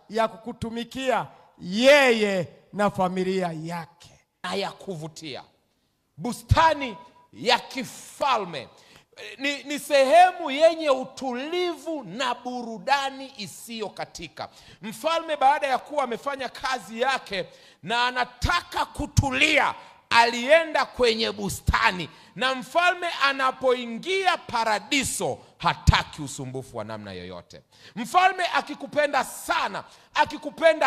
ya kukutumikia yeye na familia yake. Na ya kuvutia, bustani ya kifalme ni sehemu yenye utulivu na burudani isiyokatika. Mfalme baada ya kuwa amefanya kazi yake na anataka kutulia, alienda kwenye bustani. Na mfalme anapoingia paradiso hataki usumbufu wa namna yoyote. Mfalme akikupenda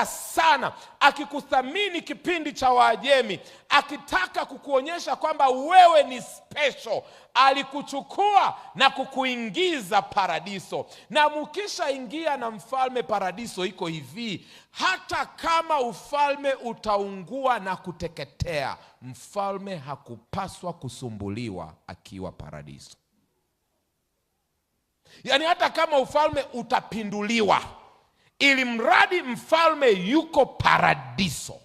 sana, akikuthamini kipindi cha Waajemi, akitaka kukuonyesha kwamba wewe ni special, alikuchukua na kukuingiza paradiso. Na mkisha ingia na mfalme paradiso, iko hivi: hata kama ufalme utaungua na kuteketea, mfalme hakupaswa kusumbuliwa akiwa paradiso. Yaani hata kama ufalme utapinduliwa, ili mradi mfalme yuko paradiso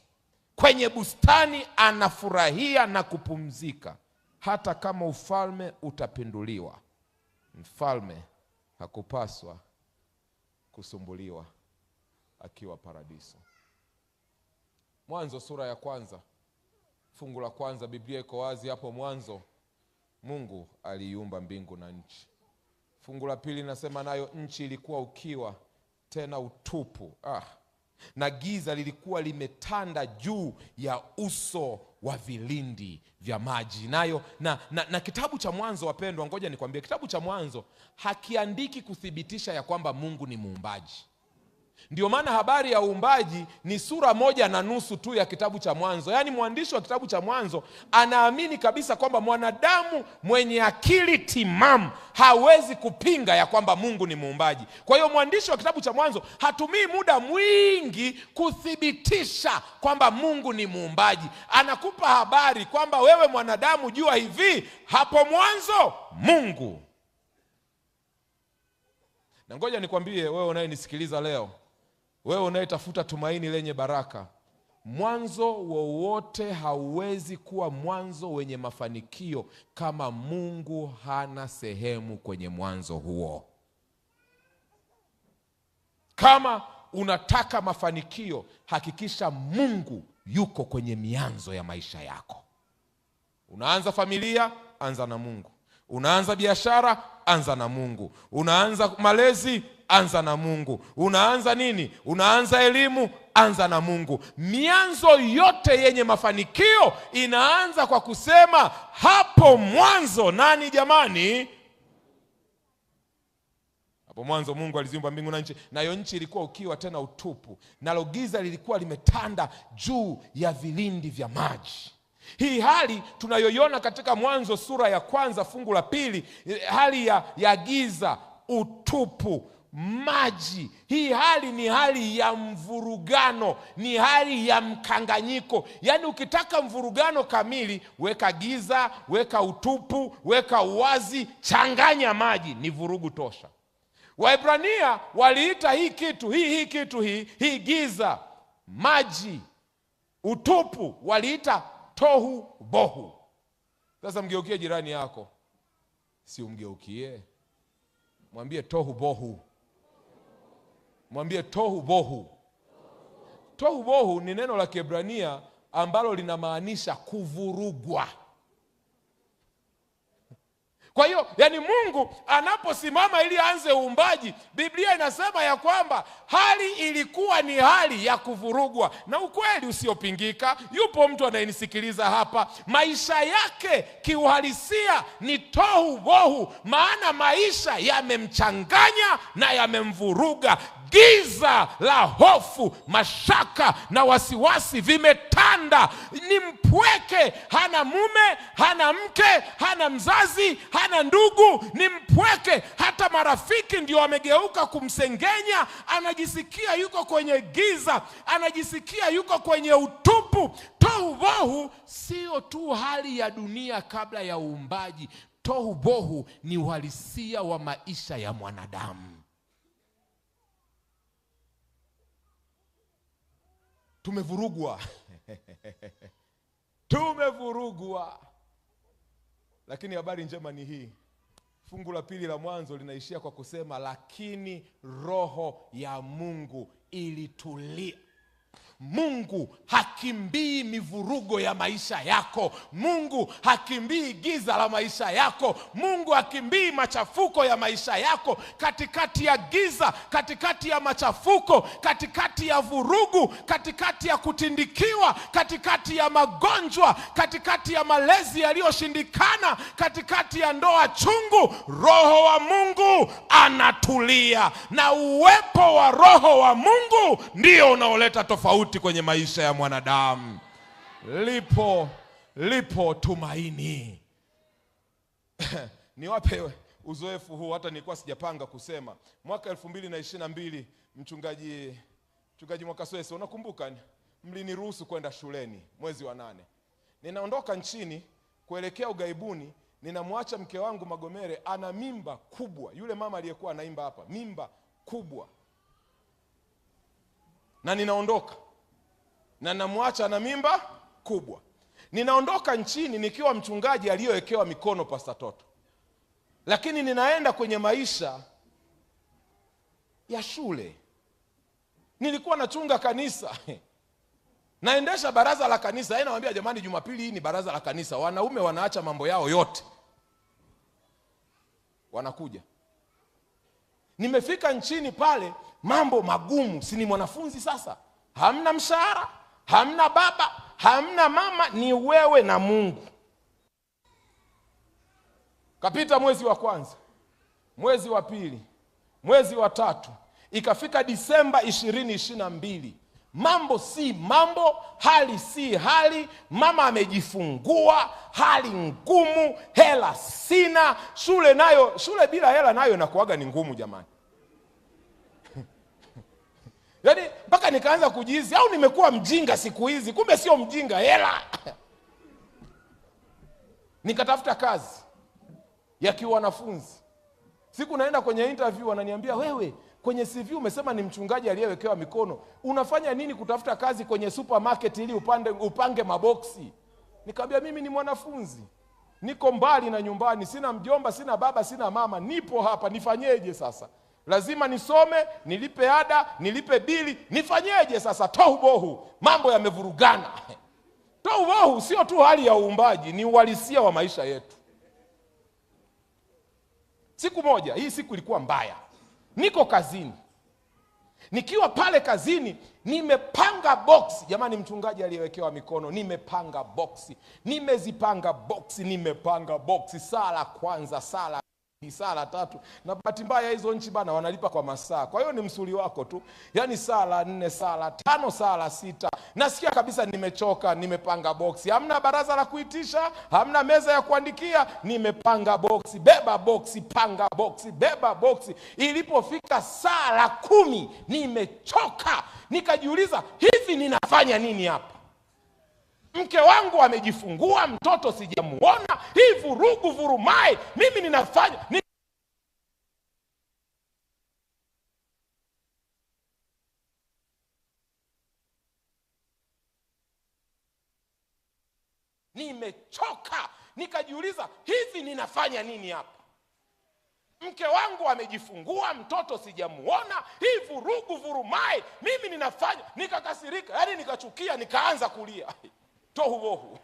kwenye bustani, anafurahia na kupumzika. Hata kama ufalme utapinduliwa, mfalme hakupaswa kusumbuliwa akiwa paradiso. Mwanzo sura ya 1 fungu la 1, Biblia iko wazi hapo mwanzo Mungu aliumba mbingu na nchi. Fungu la 2 linasema nayo nchi ilikuwa ukiwa tena utupu, na giza lilikuwa limetanda juu ya uso wa vilindi vya maji. Nayo na kitabu cha Mwanzo, wapendwa, ngoja nikwambie, kitabu cha Mwanzo hakiandiki kuthibitisha ya kwamba Mungu ni muumbaji. Ndio maana habari ya uumbaji ni sura 1.5 tu ya kitabu cha Mwanzo. Yaani mwandishi wa kitabu cha Mwanzo anaamini kabisa kwamba mwanadamu mwenye akili timamu hawezi kupinga ya kwamba Mungu ni muumbaji. Kwa hiyo mwandishi wa kitabu cha Mwanzo hatumii muda mwingi kuthibitisha kwamba Mungu ni muumbaji. Anakupa habari kwamba wewe mwanadamu, jua hivi, hapo mwanzo Mungu. Na ngoja nikwambie wewe unayenisikiliza leo, wewe unayetafuta tumaini lenye baraka, mwanzo wowote hauwezi kuwa mwanzo wenye mafanikio kama Mungu hana sehemu kwenye mwanzo huo. Kama unataka mafanikio, hakikisha Mungu yuko kwenye mianzo ya maisha yako. Unaanza familia, anza na Mungu. Unaanza biashara, anza na Mungu. Unaanza malezi, anza na Mungu. Unaanza nini? Unaanza elimu, anza na Mungu. Mianzo yote yenye mafanikio inaanza kwa kusema hapo mwanzo nani jamani? Hapo mwanzo Mungu aliziumba mbingu na nchi, nayo nchi ilikuwa ukiwa tena utupu, nalo giza lilikuwa limetanda juu ya vilindi vya maji. Hii hali tunayoiona katika Mwanzo sura ya 1 fungu la 2, hali ya giza, utupu, maji. Hii hali ni hali ya mvurugano, ni hali ya mkanganyiko. Yaani ukitaka mvurugano kamili, weka giza, weka utupu, weka uwazi, changanya maji, ni vurugu tosha. Waebrania waliita hii kitu hii giza, maji, utupu, waliita tohu bohu. Sasa mgeukie jirani yako, si umgeukie, mwambie tohu bohu. Mwambie tohu bohu. Tohu bohu ni neno la Kiebrania ambalo linamaanisha kuvurugwa. Kwa hiyo, yani Mungu anaposimama ili aanze uumbaji, Biblia inasema ya kwamba hali ilikuwa ni hali ya kuvurugwa. Na ukweli usiopingika, yupo mtu anayenisikiliza hapa, maisha yake kiuhalisia ni tohu bohu, maana maisha yamemchanganya na yamemvuruga. Giza la hofu, mashaka na wasiwasi vimetanda. Ni mpweke, hana mume, hana mke, hana mzazi, hana ndugu, ni mpweke. Hata marafiki ndio wamegeuka kumsengenya. Anajisikia yuko kwenye giza, anajisikia yuko kwenye utupu. Tohu bohu sio tu hali ya dunia kabla ya uumbaji. Tohu bohu ni uhalisia wa maisha ya mwanadamu. Tumevurugwa. Tumevurugwa. Lakini habari njema ni hii. Fungu la 2 la Mwanzo linaishia kwa kusema lakini roho ya Mungu ilitulia. Mungu hakimbii mivurugo ya maisha yako. Mungu hakimbii giza la maisha yako. Mungu hakimbii machafuko ya maisha yako. Katikati ya giza, katikati ya machafuko, katikati ya vurugu, katikati ya kutindikiwa, katikati ya magonjwa, katikati ya malezi yaliyoshindikana, katikati ya ndoa chungu, Roho wa Mungu anatulia. Na uwepo wa Roho wa Mungu ndio unaoleta tofauti kwenye maisha ya mwanadamu. Lipo tumaini. Niwape uzoefu huu, hata nilikuwa sijapanga kusema. Mwaka 2022 mchungaji Mwakaswese, unakumbuka mliniruhusu kwenda shuleni mwezi wa 8. Ninaondoka nchini kuelekea ugaibuni, ninamwacha mke wangu Magomere ana mimba kubwa. Yule mama aliyekuwa anaimba hapa, mimba kubwa. Na ninaondoka na namwacha na mimba kubwa. Ninaondoka nchini nikiwa mchungaji aliyowekewa mikono Pastor Toto. Lakini ninaenda kwenye maisha ya shule. Nilikuwa nachunga kanisa. Naendesha baraza la kanisa. Yeye anamwambia jamani, Jumapili hii ni baraza la kanisa. Wanaume wanaacha mambo yao yote, wanakuja. Nimefika nchini pale, mambo magumu. Si ni mwanafunzi sasa? Hamna mshahara, hamna baba, hamna mama, ni wewe na Mungu. Kapita mwezi wa kwanza, mwezi wa pili, mwezi wa tatu, ikafika Disemba 2022. Mambo si mambo, hali si hali. Mama amejifungua, hali ngumu, hela sina. Shule bila hela nayo inakuaga ni ngumu jamani. Yaani mpaka nikaanza kujizi, au nimekuwa mjinga siku hizi? Kumbe sio mjinga, hela. Nikatafuta kazi ya kiwanafunzi. Siku naenda kwenye interview, wananiambia wewe kwenye CV umesema ni mchungaji aliyewekewa mikono. Unafanya nini kutafuta kazi kwenye supermarket ili upange maboksi? Nikamwambia mimi ni mwanafunzi. Niko mbali na nyumbani, sina mjomba, sina baba, sina mama. Nipo hapa, nifanyeje sasa? Lazima nisome, nilipe ada, nilipe bili. Nifanyeje sasa? Tohubohu, mambo yamevurugana. Tohubohu sio tu hali ya uumbaji, ni uhalisia wa maisha yetu. Siku moja, hii siku ilikuwa mbaya. Niko kazini. Nikiwa pale kazini, nimepanga boksi. Jamani, mchungaji aliyewekewa mikono, nimepanga boksi. Nimezipanga boksi, nimepanga boksi. Sala kwanza, sala tatu. Na bahati mbaya hizo nchi bana wanalipa kwa masaa. Kwa hiyo ni msuli wako tu. Yaani sala 4, sala 5, sala 6. Nasikia kabisa nimechoka, nimepanga boksi. Hamna baraza la kuitisha, hamna meza ya kuandikia, nimepanga boksi. Beba boksi, panga boksi, beba boksi. Ilipofika sala 10, nimechoka. Nikajiuliza, hivi ninafanya nini hapa? Mke wangu amejifungua, mtoto sijamuona, hii vurugu vurumai, mimi ninafanya nimechoka. Nikajiuliza, hivi ninafanya nini hapa? Mke wangu amejifungua, mtoto sijamuona, hii vurugu vurumai, mimi ninafanya. Nikakasirika, yaani nikachukia, nikaanza kulia. Tohubohu.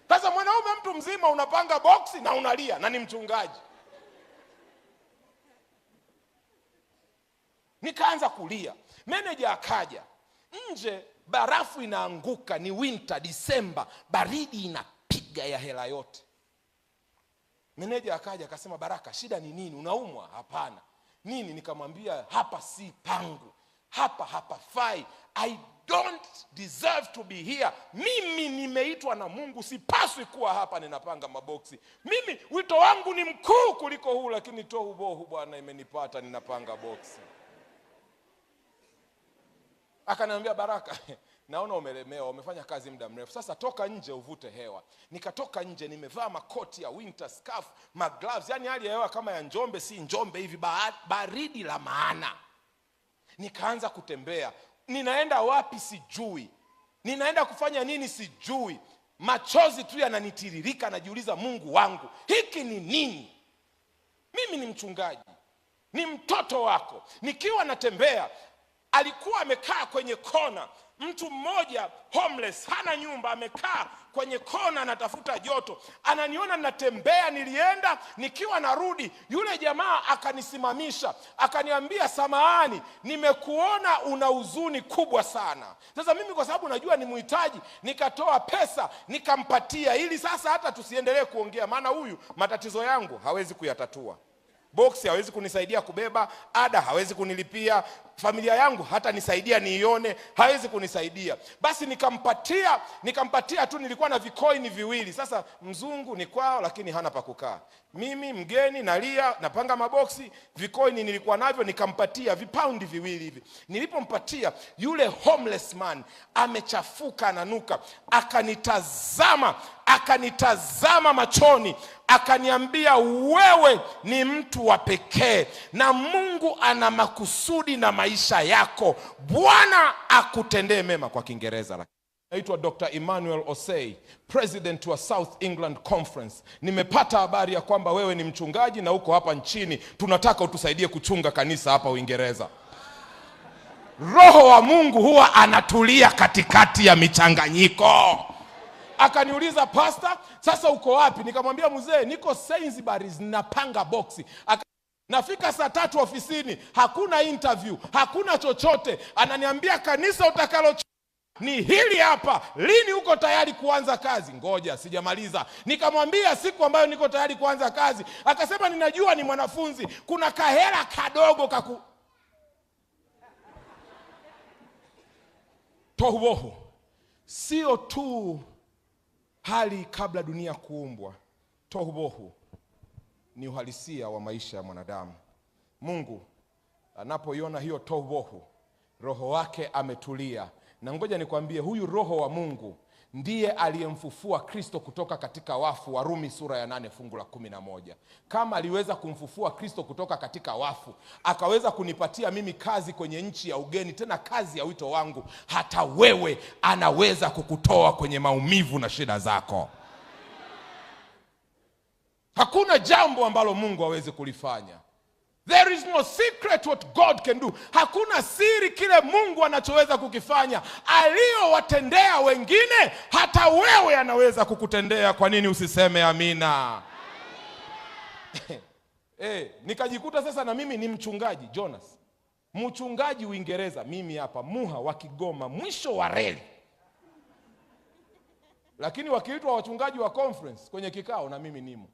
Sasa mwanaume mtu mzima unapanga boksi na unalia, na ni mchungaji. Nikaanza kulia. Meneja akaja. Nje barafu inaanguka, ni winter, Disemba, baridi inapiga ya hela yote. Meneja akaja akasema, Baraka, shida ni nini? Unaumwa? Hapana. Nini? Nikamwambia, hapa si pangu. Hapa hapafai. I don't deserve to be here. Mimi nimeitwa na Mungu, sipaswi kuwa hapa ninapanga maboksi. Mimi wito wangu ni mkuu kuliko huu, lakini tohubohu bwana imenipata ninapanga boksi. Akaniambia, Baraka, naona umelemewa, umefanya kazi muda mrefu. Sasa toka nje uvute hewa. Nikatoka nje, nimevaa makoti ya winter, scarf, magloves, yani hali ya hewa kama ya Njombe, si Njombe hivi, baridi la maana. Nikaanza kutembea. Ninaenda wapi sijui. Ninaenda kufanya nini sijui. Machozi tu yananitiririka, najiuliza, Mungu wangu, hiki ni nini? Mimi ni mchungaji, ni mtoto wako. Nikiwa natembea, alikuwa amekaa kwenye kona. Mtu mmoja homeless, hana nyumba, amekaa kwenye kona anatafuta joto. Ananiona natembea, nilienda, nikiwa narudi, yule jamaa akanisimamisha, akaniambia, samahani, nimekuona una huzuni kubwa sana. Sasa mimi kwa sababu najua ni mhitaji, nikatoa pesa nikampatia, ili sasa hata tusiendelee kuongea, maana huyu matatizo yangu hawezi kuyatatua. Boksi hawezi kunisaidia kubeba, ada hawezi kunilipia, familia yangu hata nisaidia niione hawezi kunisaidia. Basi nikampatia tu, nilikuwa na vikoini viwili. Sasa mzungu ni kwao lakini hana pa kukaa. Mimi mgeni nalia, napanga maboksi, vikoini nilikuwa navyo, nikampatia vipaundi viwili hivi. Nilipompatia, yule homeless man amechafuka, ananuka, akanitazama machoni, akaniambia, wewe ni mtu wa pekee na Mungu ana makusudi na maisha yako. Bwana akutendee mema. Kwa Kiingereza. Naitwa Dr. Emmanuel Osei, president wa South England Conference. Nimepata habari ya kwamba wewe ni mchungaji na uko hapa nchini. Tunataka utusaidie kuchunga kanisa hapa Uingereza. Roho wa Mungu huwa anatulia katikati ya michanganyiko. Akaniuliza, pastor, sasa uko wapi? Nikamwambia, mzee, niko Sainsbury's napanga boksi. Nafika saa 3 ofisini, hakuna interview, hakuna chochote. Ananiambia, kanisa utakalo ni hili hapa, lini uko tayari kuanza kazi? Ngoja, sijamaliza. Nikamwambia siku ambayo niko tayari kuanza kazi. Akasema, ninajua ni mwanafunzi, kuna kahera kadogo Tohubohu sio tu hali kabla dunia kuumbwa. Tohubohu ni uhalisia wa maisha ya mwanadamu. Mungu anapoiona hiyo tohubohu, roho wake ametulia. Na ngoja nikwambie, huyu roho wa Mungu ndiye aliyemfufua Kristo kutoka katika wafu. Warumi sura ya 8 fungu la 11. Kama aliweza kumfufua Kristo kutoka katika wafu, akaweza kunipatia mimi kazi kwenye nchi ya ugeni, tena kazi ya wito wangu, hata wewe anaweza kukutoa kwenye maumivu na shida zako. Hakuna jambo ambalo Mungu hawezi kulifanya. There is no secret what God can do. Hakuna siri kile Mungu anachoweza kukifanya. Aliyowatendea wengine, hata wewe anaweza kukutendea. Kwa nini usiseme amina? Nikajikuta sasa na mimi ni mchungaji Jonas. Mchungaji Uingereza, mimi hapa Muha wa Kigoma, mwisho wa reli. Lakini wakiitwa wachungaji wa conference kwenye kikao, na mimi nimo.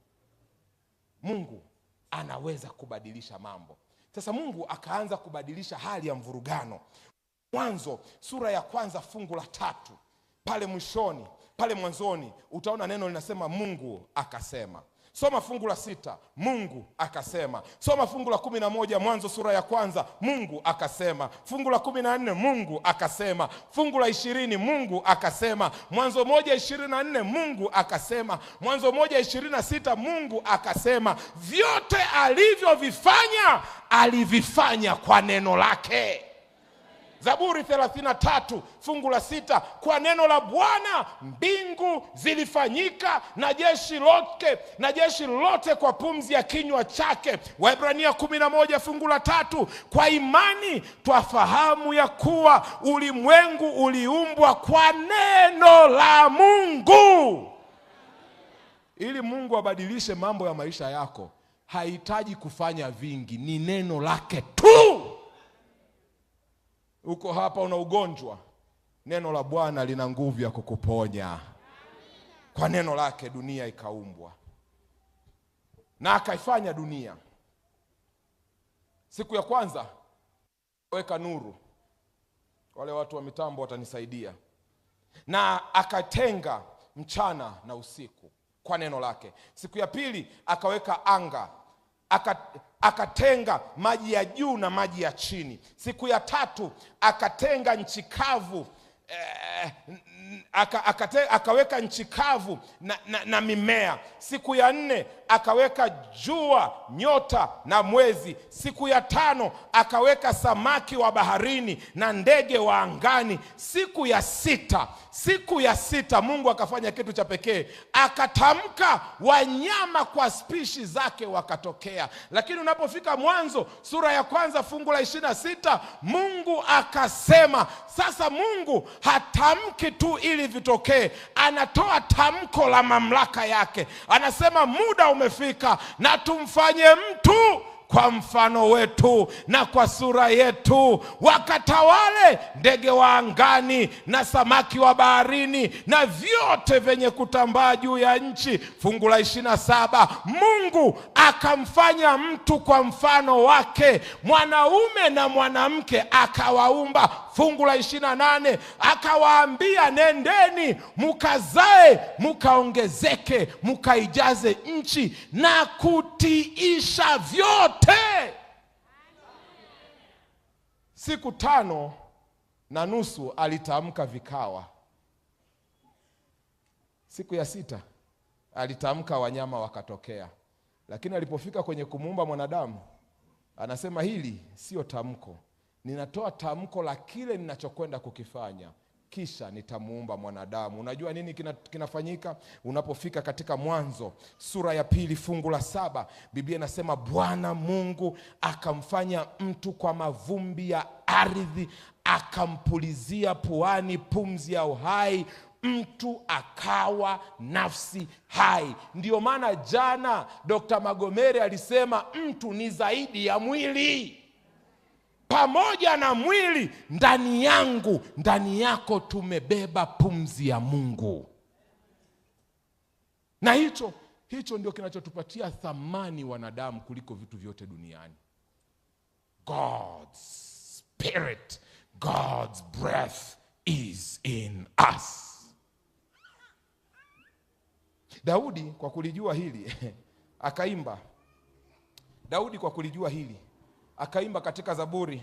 Mungu anaweza kubadilisha mambo. Sasa Mungu akaanza kubadilisha hali ya mvurugano. Mwanzo sura ya 1 fungu la 3, pale mwishoni, pale mwanzoni utaona neno linasema Mungu akasema. Soma fungu la 6, Mungu akasema. Soma fungu la 11, Mwanzo sura ya 1, Mungu akasema. Fungu la 14, Mungu akasema. Fungu la 20, Mungu akasema. Mwanzo 1:24, Mungu akasema. Mwanzo 1:26, Mungu akasema. Vyote alivyovifanya, alivifanya kwa neno lake. Zaburi 33 fungu la 6, kwa neno la Bwana mbingu zilifanyika, na jeshi lote kwa pumzi ya kinywa chake. Waebrania 11 fungu la 3, kwa imani twafahamu ya kuwa ulimwengu uliumbwa kwa neno la Mungu. Ili Mungu abadilishe mambo ya maisha yako, hahitaji kufanya vingi, ni neno lake tu. Uko hapa una ugonjwa, neno la Bwana lina nguvu ya kukuponya. Kwa neno lake dunia ikaumbwa, na akaifanya dunia. Siku ya kwanza weka nuru, wale watu wa mitambo watanisaidia, na akatenga mchana na usiku kwa neno lake. Siku ya pili akaweka anga, akatenga maji ya juu na maji ya chini. Siku ya tatu akatenga nchi kavu akaweka nchi kavu na mimea. Siku ya 4 akaweka jua, nyota na mwezi. Siku ya 5 akaweka samaki wa baharini na ndege wa angani. Siku ya sita Mungu akafanya kitu cha pekee, akatamka wanyama kwa spishi zake wakatokea. Lakini unapofika Mwanzo sura ya 1 fungu la 26, Mungu akasema, sasa Mungu hatamki tu ili vitokee, anatoa tamko la mamlaka yake. Anasema muda umefika na tumfanye mtu kwa mfano wetu na kwa sura yetu, wakatawale ndege wa angani na samaki wa baharini na vyote vyenye kutambaa juu ya nchi. Fungu la 27, Mungu akamfanya mtu kwa mfano wake, mwanaume na mwanamke akawaumba. Fungu la 28, akawaambia, nendeni mukazae, mukaongezeke, mukaijaze nchi na kutiisha vyote. Siku 5.5 alitamka vikawa. Siku ya 6 alitamka wanyama wakatokea. Lakini alipofika kwenye kumuumba mwanadamu, anasema hili sio tamko, ninatoa tamko la kile ninachokwenda kukifanya, kisha nitamuumba mwanadamu. Unajua nini kinafanyika? Unapofika katika Mwanzo sura ya 2 fungu la 7, Biblia inasema Bwana Mungu akamfanya mtu kwa mavumbi ya ardhi, akampulizia puani pumzi ya uhai, mtu akawa nafsi hai. Ndiyo maana jana Dr. Magomere alisema mtu ni zaidi ya mwili. Pamoja na mwili, ndani yangu, ndani yako tumebeba pumzi ya Mungu. Na hicho ndio kinachotupatia thamani wanadamu kuliko vitu vyote duniani. God's Spirit, God's breath is in us. Daudi kwa kulijua hili akaimba. Daudi kwa kulijua hili akaimba katika Zaburi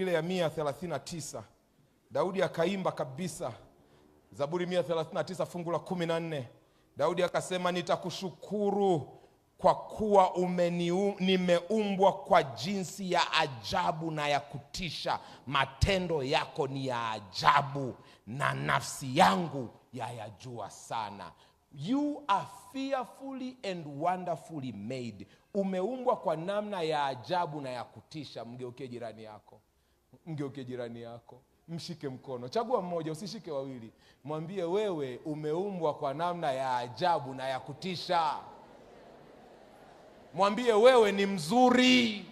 ile ya 139. Daudi akaimba kabisa. Zaburi 139 fungu la 14. Daudi akasema, nitakushukuru kwa kuwa nimeumbwa kwa jinsi ya ajabu na ya kutisha. Matendo yako ni ya ajabu na nafsi yangu yayajua sana. You are fearfully and wonderfully made. Umeumbwa kwa namna ya ajabu na ya kutisha. Mgeukie jirani yako, mshike mkono, chagua mmoja, usishike wawili. Mwambie, wewe umeumbwa kwa namna ya ajabu na ya kutisha. Mwambie, wewe ni mzuri.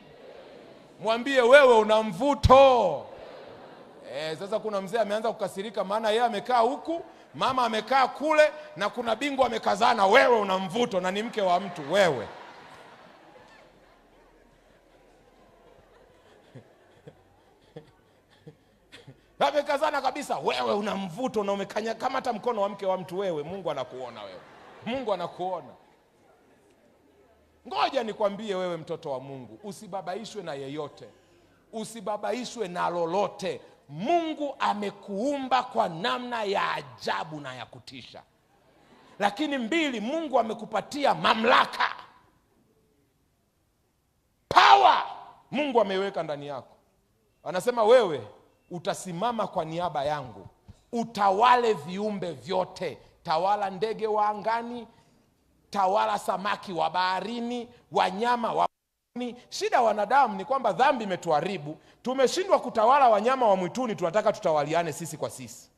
Mwambie, wewe una mvuto. Sasa kuna mzee ameanza kukasirika, maana yeye amekaa huku, mama amekaa kule, na kuna bingwa amekazana, wewe una mvuto na ni mke wa mtu. Wewe amekazana kabisa, wewe una mvuto na umekanya kama hata mkono wa mke wa mtu. Wewe Mungu anakuona, Mungu anakuona. Ngoja nikwambie wewe mtoto wa Mungu, usibabaishwe na yeyote, usibabaishwe na lolote. Mungu amekuumba kwa namna ya ajabu na ya kutisha. Lakini 2, Mungu amekupatia mamlaka, power. Mungu ameiweka ndani yako. Anasema wewe utasimama kwa niaba yangu, utawale viumbe vyote. Tawala ndege wa angani, tawala samaki wa baharini, wanyama wa baharini. Shida wanadamu ni kwamba dhambi imetuharibu. Tumeshindwa kutawala wanyama wa mwituni, tunataka tutawaliane sisi kwa sisi.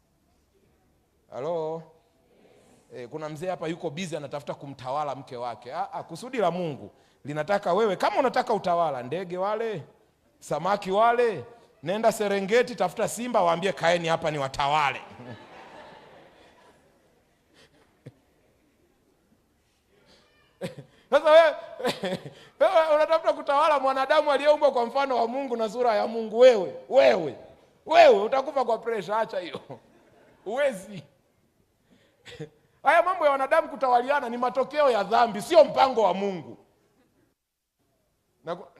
Halo? Kuna mzee hapa yuko busy anatafuta kumtawala mke wake. Kusudi la Mungu linataka wewe, kama unataka utawala ndege wale, samaki wale, nenda Serengeti, tafuta simba, waambie kaeni hapa ni watawale. Sasa wewe unatafuta kutawala mwanadamu aliyeumbwa kwa mfano wa Mungu na sura ya Mungu. Wewe utakufa kwa pressure. Acha hiyo, uwezi. Haya mambo ya wanadamu kutawaliana ni matokeo ya dhambi, sio mpango wa Mungu.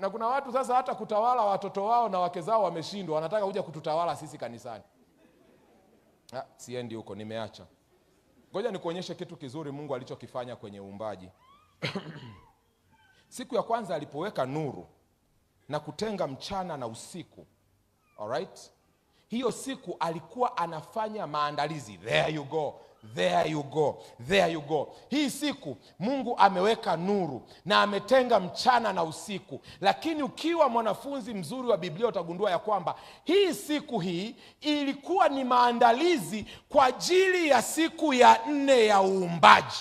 Na kuna watu sasa hata kutawala watoto wao na wake zao wameshindwa, wanataka kuja kututawala sisi kanisani. Siendi huko, nimeacha. Ngoja nikuonyeshe kitu kizuri Mungu alichokifanya kwenye uumbaji. Siku ya kwanza alipoweka nuru na kutenga mchana na usiku. Alright? Hiyo siku alikuwa anafanya maandalizi. There you go. There you go. There you go. Hii siku Mungu ameweka nuru na ametenga mchana na usiku. Lakini ukiwa mwanafunzi mzuri wa Biblia utagundua ya kwamba hii siku hii ilikuwa ni maandalizi kwa ajili ya siku ya 4 ya uumbaji.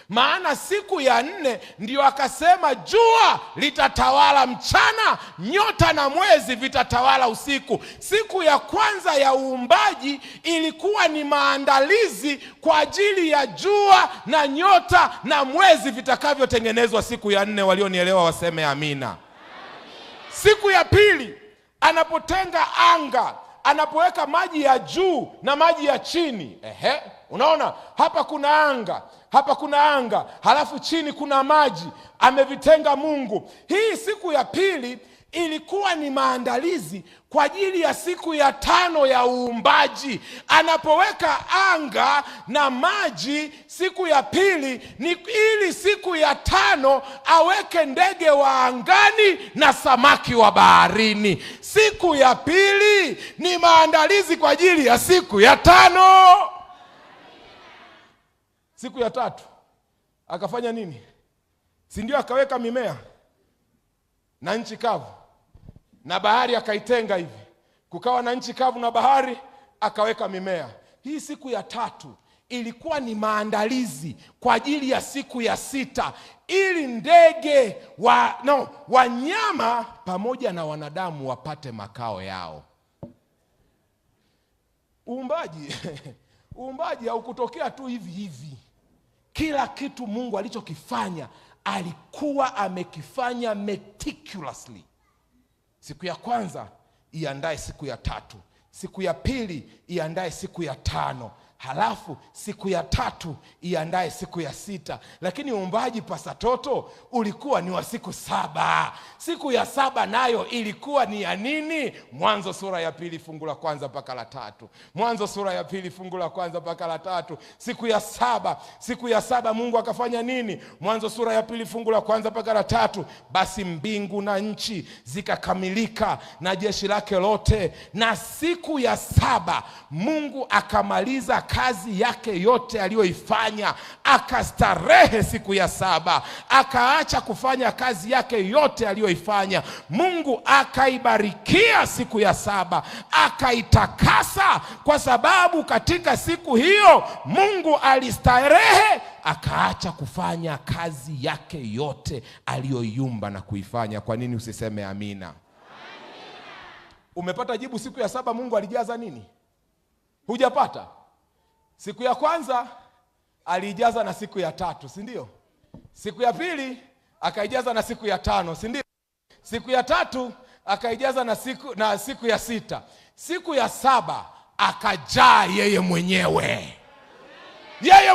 Maana siku ya 4 ndio akasema jua litatawala mchana, nyota na mwezi vitatawala usiku. Siku ya kwanza ya uumbaji ilikuwa ni maandalizi kwa ajili ya jua na nyota na mwezi vitakavyotengenezwa siku ya 4. Walionielewa waseme amina. Siku ya pili anapotenga anga, anapoweka maji ya juu na maji ya chini. Unaona hapa kuna anga, hapa kuna anga, halafu chini kuna maji, amevitenga Mungu. Hii siku ya pili ilikuwa ni maandalizi kwa ajili ya siku ya 5 ya uumbaji. Anapoweka anga na maji siku ya pili ni ili siku ya 5 aweke ndege wa angani na samaki wa baharini. Siku ya pili ni maandalizi kwa ajili ya siku ya 5. Siku ya 3 akafanya nini? Si ndio akaweka mimea na nchi kavu na bahari akaitenga hivi, kukawa na nchi kavu na bahari, akaweka mimea. Hii siku ya 3 ilikuwa ni maandalizi kwa ajili ya siku ya 6 ili ndege wanyama pamoja na wanadamu wapate makao yao. Uumbaji haukutokea tu hivi hivi. Kila kitu Mungu alichokifanya alikuwa amekifanya meticulously. Siku ya kwanza iandae siku ya 3, siku ya pili iandae siku ya 5, halafu siku ya 3 iandae siku ya 6. Lakini uumbaji pasatoto ulikuwa ni wa siku 7. Siku ya 7 nayo ilikuwa ni ya nini? Mwanzo sura ya 2 fungu la 1 mpaka la 3. Mwanzo sura ya 2 fungu la 1 mpaka la 3. Siku ya 7 Mungu akafanya nini? Mwanzo sura ya 2 fungu la 1 mpaka la 3. Basi mbingu na nchi zikakamilika na jeshi lake lote, na siku ya 7 Mungu akamaliza kazi yake yote aliyoifanya, akastarehe siku ya 7, akaacha kufanya kazi yake yote aliyoifanya. Mungu akaibarikia siku ya 7, akaitakasa, kwa sababu katika siku hiyo Mungu alistarehe, akaacha kufanya kazi yake yote aliyoiumba na kuifanya. Kwa nini usiseme amina? Umepata jibu? Siku ya 7 Mungu alijaza nini? Hujapata? Siku ya kwanza aliijaza na siku ya 3, si ndio? Siku ya pili akaijaza na siku ya 5, si ndio? Siku ya 3 akaijaza na siku ya 6. Siku ya 7 akajaa yeye mwenyewe. Yeye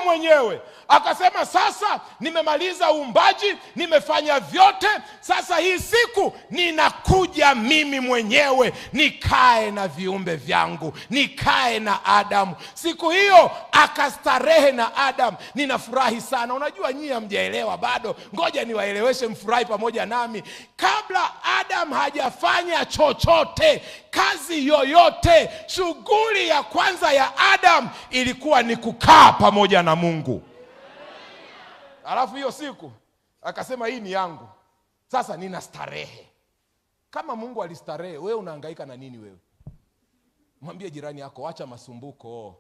mwenyewe akasema, sasa nimemaliza uumbaji, nimefanya vyote, sasa hii siku ninakuja mimi mwenyewe nikae na viumbe vyangu, nikae na Adamu. Siku hiyo akastarehe na Adamu. Ninafurahi sana. Unajua nyinyi hamjaelewa bado, ngoja niwaeleweshe mfurahi pamoja nami. Kabla Adamu hajafanya chochote, kazi yoyote, shughuli ya kwanza ya Adamu ilikuwa ni kukaa pamoja na Mungu. Alafu hiyo siku akasema, hii ni yangu, sasa nina starehe. Kama Mungu alistarehe, wewe unahangaika na nini wewe? Mwambie jirani yako, acha masumbuko.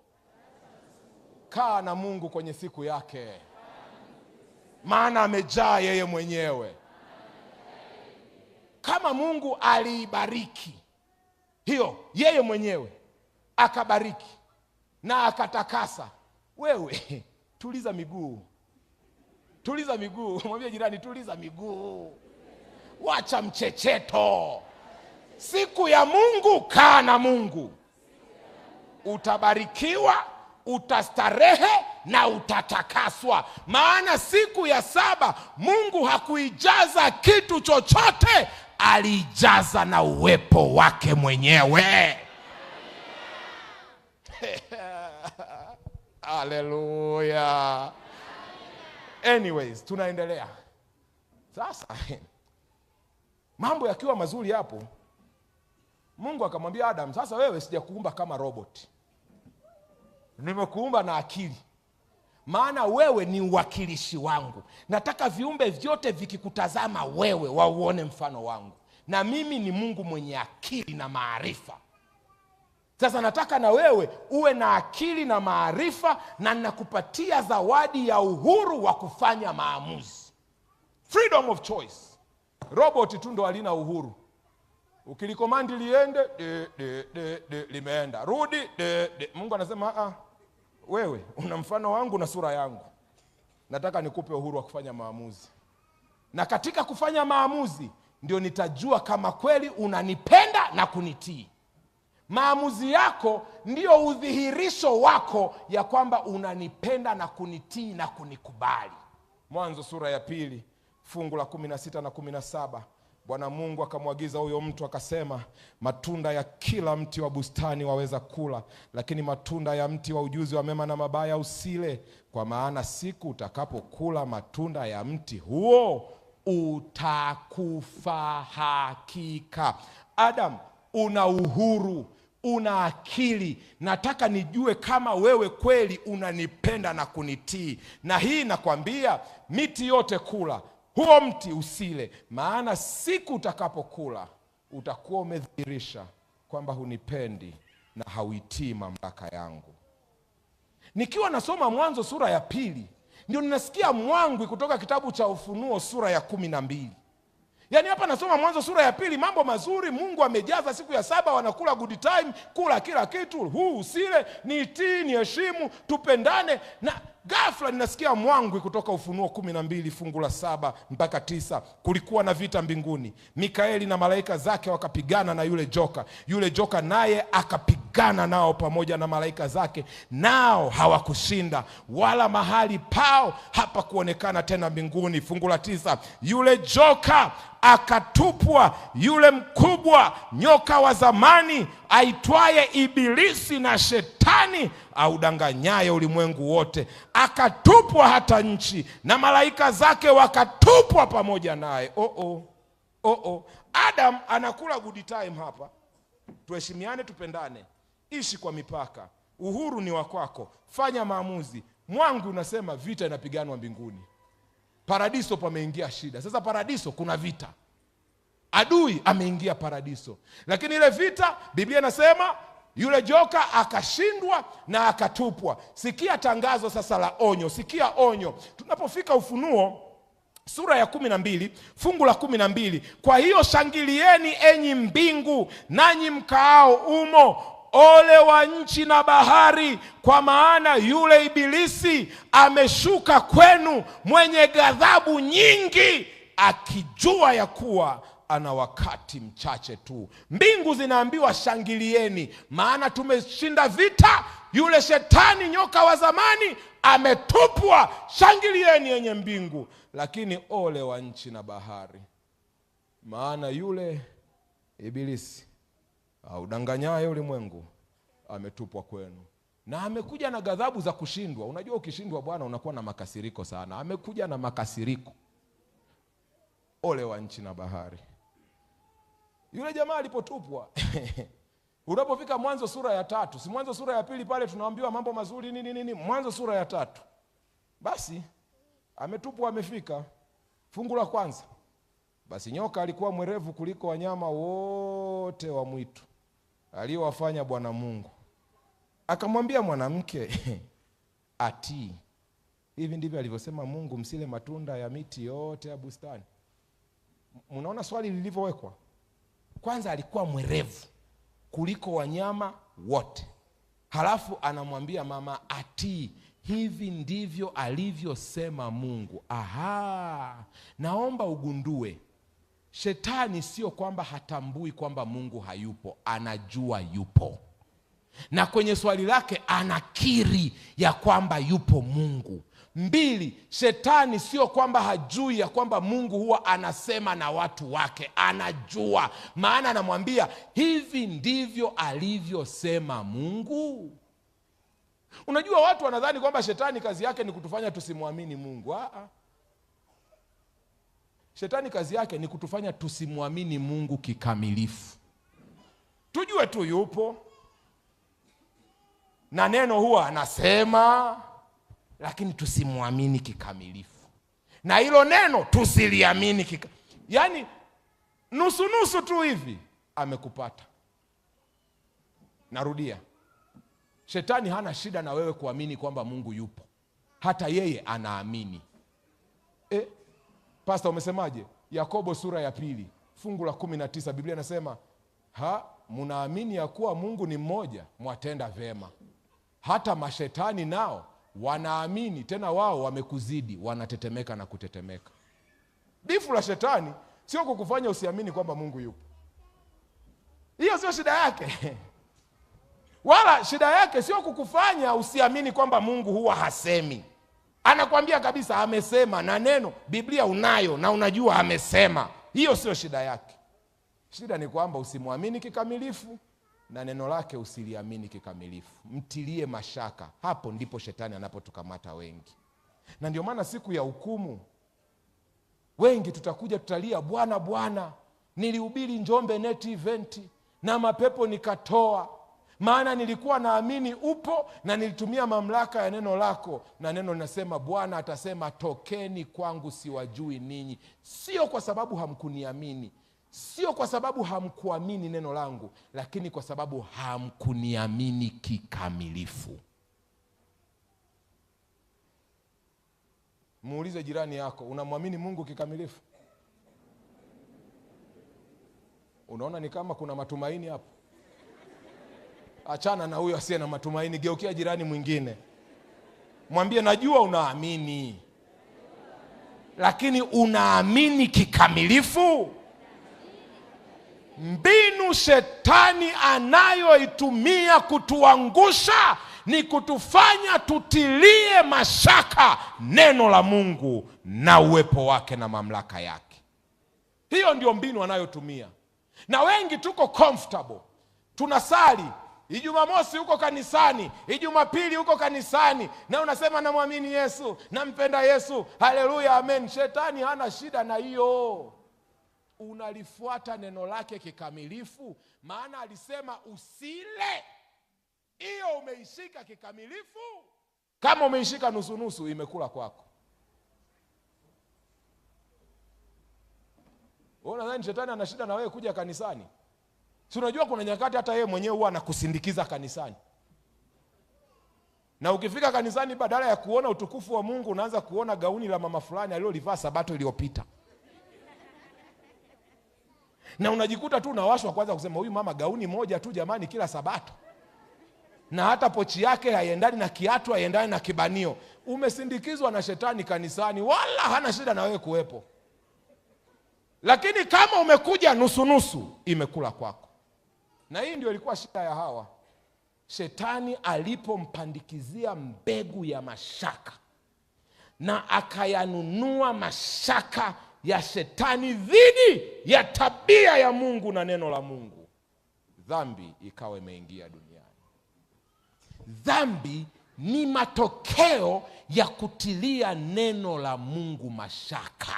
Kaa na Mungu kwenye siku yake, maana amejaa yeye mwenyewe. Kama Mungu aliibariki hiyo yeye mwenyewe, akabariki na akatakasa, wewe tuliza miguu. Mwambie jirani, tuliza miguu, wacha mchecheto. Siku ya Mungu, kaa na Mungu. Utabarikiwa, utastarehe na utatakaswa. Maana siku ya 7 Mungu hakuijaza kitu chochote, alijaza na uwepo wake mwenyewe. Haleluya. Anyways, tunaendelea sasa. Mambo yakiwa mazuri hapo, Mungu akamwambia Adam, sasa wewe sijakuumba kama robot, nimekuumba na akili, maana wewe ni uwakilishi wangu. Nataka viumbe vyote vikikutazama wewe wauone mfano wangu, na mimi ni Mungu mwenye akili na maarifa. Sasa nataka na wewe uwe na akili na maarifa, na ninakupatia zawadi ya uhuru wa kufanya maamuzi, freedom of choice. Robot tu ndo halina uhuru. Ukilikomandi liende limeenda, rudi Mungu anasema wewe una mfano wangu na sura yangu, nataka nikupe uhuru wa kufanya maamuzi, na katika kufanya maamuzi ndio nitajua kama kweli unanipenda na kunitii. Maamuzi yako ndio udhihirisho wako ya kwamba unanipenda na kunitii na kunikubali. Mwanzo sura ya 2 fungu la 16 na 17. Bwana Mungu akamwagiza huyo mtu akasema, matunda ya kila mti wa bustani waweza kula, lakini matunda ya mti wa ujuzi wa mema na mabaya usile, kwa maana siku utakapokula matunda ya mti huo utakufa hakika. Adam, una uhuru, una akili. Nataka nijue kama wewe kweli unanipenda na kunitii. Na hii nakwambia, miti yote kula, huo mti usile, maana siku utakapokula utakuwa umedhihirisha kwamba hunipendi na hauitii mamlaka yangu. Nikiwa nasoma Mwanzo sura ya 2, ndio ninasikia mwangwi kutoka kitabu cha Ufunuo sura ya 12. Yaani hapa nasoma Mwanzo sura ya 2, mambo mazuri Mungu amejaza. Siku ya 7 wanakula good time, kula kila kitu, huu usile, nitii, niheshimu, tupendane. Na ghafla ninasikia mwangwi kutoka Ufunuo 12 fungu la 7 mpaka 9. Kulikuwa na vita mbinguni, Mikaeli na malaika zake wakapigana na yule joka. Yule joka naye akapigana nao pamoja na malaika zake, nao hawakushinda, wala mahali pao hapa kuonekana tena mbinguni. Fungu la 9, yule joka akatupwa, yule mkubwa nyoka wa zamani aitwaye Ibilisi na Shetani, audanganyaye ulimwengu wote, akatupwa hata nchi, na malaika zake wakatupwa pamoja naye. Adam anakula good time hapa. Tuheshimiane, tupendane, ishi kwa mipaka, uhuru ni wa kwako, fanya maamuzi. Mwangu unasema vita inapiganwa mbinguni. Paradiso pameingia shida. Sasa paradiso kuna vita, adui ameingia paradiso, lakini ile vita Biblia inasema yule joka akashindwa na akatupwa. Sikia tangazo sasa la onyo, sikia onyo. Tunapofika Ufunuo sura ya 12 fungu la 12, kwa hiyo shangilieni enyi mbingu, nanyi mkaao umo, ole wa nchi na bahari, kwa maana yule Ibilisi ameshuka kwenu mwenye ghadhabu nyingi, akijua ya kuwa ana wakati mchache tu. Mbingu zinaambiwa shangilieni, maana tumeshinda vita. Yule shetani nyoka wa zamani ametupwa. Shangilieni yenye mbingu. Lakini ole wa nchi na bahari, maana yule Ibilisi audanganyaye ulimwengu ametupwa kwenu, na amekuja na ghadhabu za kushindwa. Unajua ukishindwa Bwana unakuwa na makasiriko sana. Amekuja na makasiriko. Ole wa nchi na bahari. Yule jamaa alipotupwa unapofika Mwanzo sura ya 3, si Mwanzo sura ya 2 pale tunaambiwa mambo mazuri nini. Mwanzo sura ya 3, basi ametupwa, amefika fungu la kwanza. Basi nyoka alikuwa mwerevu kuliko wanyama wote wa mwitu aliowafanya Bwana Mungu. Akamwambia mwanamke, atii. Hivi ndivyo alivyosema Mungu, msile matunda ya miti yote ya bustani. Mnaona swali lilivyowekwa? Kwanza alikuwa mwerevu kuliko wanyama wote, halafu anamwambia mama atii. Hivi ndivyo alivyosema Mungu. Naomba ugundue, shetani sio kwamba hatambui kwamba Mungu hayupo, anajua yupo. Na kwenye swali lake anakiri ya kwamba yupo Mungu. 2, shetani sio kwamba hajui ya kwamba Mungu huwa anasema na watu wake, anajua. Maana anamwambia hivi ndivyo alivyosema Mungu. Unajua watu wanadhani kwamba shetani kazi yake ni kutufanya tusimwamini Mungu. Shetani kazi yake ni kutufanya tusimwamini Mungu kikamilifu. Tujue tu yupo na neno huwa anasema, lakini tusimwamini kikamilifu. Na hilo neno tusiliamini yaani nusu tu hivi amekupata. Narudia, shetani hana shida na wewe kuamini kwamba Mungu yupo. Hata yeye anaamini. Pastor umesemaje? Yakobo sura ya 2 fungu la 19, Biblia inasema, mnaamini ya kuwa Mungu ni mmoja, mwatenda vema. Hata mashetani nao wanaamini, tena wao wamekuzidi, wanatetemeka na kutetemeka. Bifu la shetani sio kukufanya usiamini kwamba Mungu yupo. Hiyo sio shida yake. Wala shida yake sio kukufanya usiamini kwamba Mungu huwa hasemi. Anakuambia kabisa amesema, na neno Biblia unayo na unajua amesema. Hiyo sio shida yake. Shida ni kwamba usimwamini kikamilifu na neno lake usiliamini kikamilifu. Mtilie mashaka. Hapo ndipo shetani anapotukamata wengi. Na ndio maana siku ya hukumu wengi tutakuja tutalia, Bwana Bwana, nilihubiri Njombe Net Event na mapepo nikatoa, maana nilikuwa naamini upo na nilitumia mamlaka ya neno lako. Na neno linasema Bwana atasema, tokeni kwangu siwajui ninyi. Sio kwa sababu hamkuniamini, sio kwa sababu hamkuamini neno langu, lakini kwa sababu hamkuniamini kikamilifu. Muulize jirani yako, unamwamini Mungu kikamilifu? Unaona ni kama kuna matumaini hapo? Achana na huyo asiye na matumaini, geukia jirani mwingine. Mwambie, najua unaamini, lakini unaamini kikamilifu? Mbinu shetani anayoitumia kutuangusha ni kutufanya tutilie mashaka neno la Mungu na uwepo wake na mamlaka yake. Hiyo ndio mbinu anayotumia. Na wengi tuko comfortable. Tunasali Ijumamosi huko kanisani, Ijumapili huko kanisani, na unasema namwamini Yesu, nampenda Yesu, haleluya, amen. Shetani hana shida na hiyo. Unalifuata neno lake kikamilifu, maana alisema usile. Hiyo umeishika kikamilifu. Kama umeishika nusu imekula kwako. Unadhani shetani ana shida na wewe kuja kanisani? Si unajua kuna nyakati hata yeye mwenyewe huwa anakusindikiza kanisani. Na ukifika kanisani, badala ya kuona utukufu wa Mungu, unaanza kuona gauni la mama fulani alilolivaa Sabato iliyopita. Na unajikuta tu unawashwa kwanza kusema, huyu mama gauni moja tu jamani kila Sabato. Na hata pochi yake haiendani na kiatu, haiendani na kibanio. Umesindikizwa na shetani kanisani, wala hana shida na wewe kuwepo. Lakini kama umekuja nusu imekula kwako. Na hii ndio ilikuwa shida ya Hawa. Shetani alipompandikizia mbegu ya mashaka na akayanunua mashaka ya shetani dhidi ya tabia ya Mungu na neno la Mungu, dhambi ikawa imeingia duniani. Dhambi ni matokeo ya kutilia neno la Mungu mashaka.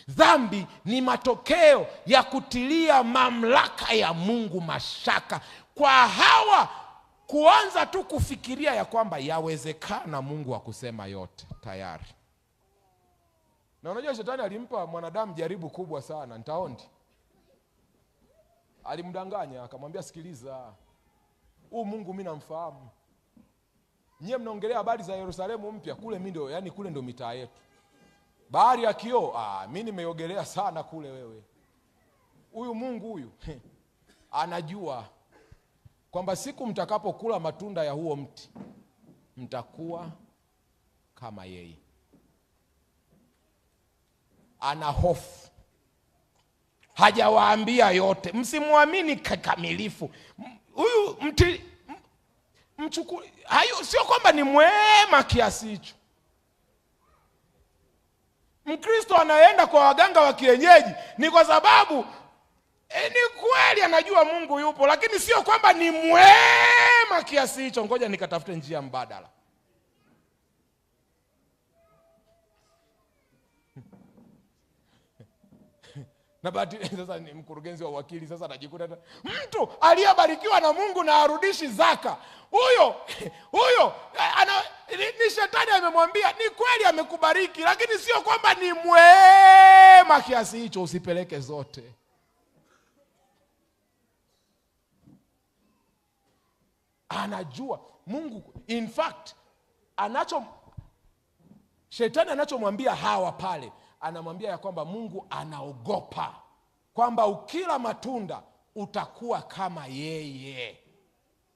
Dhambi ni matokeo ya kutilia mamlaka ya Mungu mashaka. Kwa Hawa kuanza tu kufikiria ya kwamba yawezekana Mungu akusema yote tayari. Na unajua shetani alimpa mwanadamu jaribu kubwa sana, nitaondi. Alimdanganya akamwambia, sikiliza, huu Mungu mimi namfahamu. Nyie mnaongelea habari za Yerusalemu mpya, kule mimi ndio, yani kule ndio mitaa yetu. Bahari ya kioo, mimi nimeogelea sana kule wewe. Huyu Mungu huyu anajua kwamba siku mtakapokula matunda ya huo mti mtakuwa kama yeye. Ana hofu. Hajawaambia yote. Msimwamini kikamilifu. Huyu mti hayo sio kwamba ni mwema kiasi hicho. Mkristo anaenda kwa waganga wa kienyeji ni kwa sababu ni kweli anajua Mungu yupo, lakini sio kwamba ni mwema mwema kiasi hicho, ngoja nikatafute njia mbadala. Na bahati sasa ni mkurugenzi wa wakili, sasa anajikuta mtu aliyebarikiwa na Mungu na arudishi zaka. Huyo ni shetani amemwambia, ni kweli amekubariki, lakini sio kwamba ni mwema kiasi hicho, usipeleke zote. Anajua Mungu, in fact shetani anachomwambia Hawa pale, anamwambia ya kwamba Mungu anaogopa kwamba ukila matunda utakuwa kama yeye.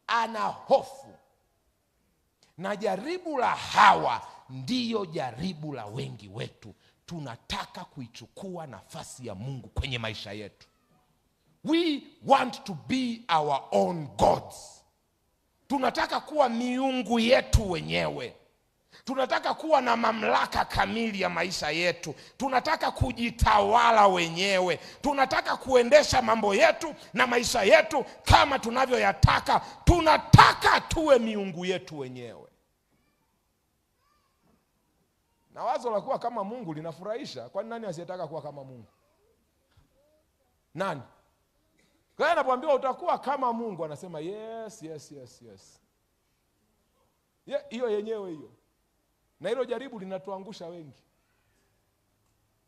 Ana hofu. Na jaribu la Hawa ndiyo jaribu la wengi wetu. Tunataka kuichukua nafasi ya Mungu kwenye maisha yetu. We want to be our own gods. Tunataka kuwa miungu yetu wenyewe. Tunataka kuwa na mamlaka kamili ya maisha yetu. Tunataka kujitawala wenyewe. Tunataka kuendesha mambo yetu na maisha yetu kama tunavyoyataka. Tunataka tuwe miungu yetu wenyewe. Na wazo la kuwa kama Mungu linafurahisha. Kwani nani asiyetaka kuwa kama Mungu? Nani? Kwa hiyo anapoambiwa utakuwa kama Mungu, anasema yes. Hiyo yenyewe hiyo. Na hilo jaribu linatuangusha wengi.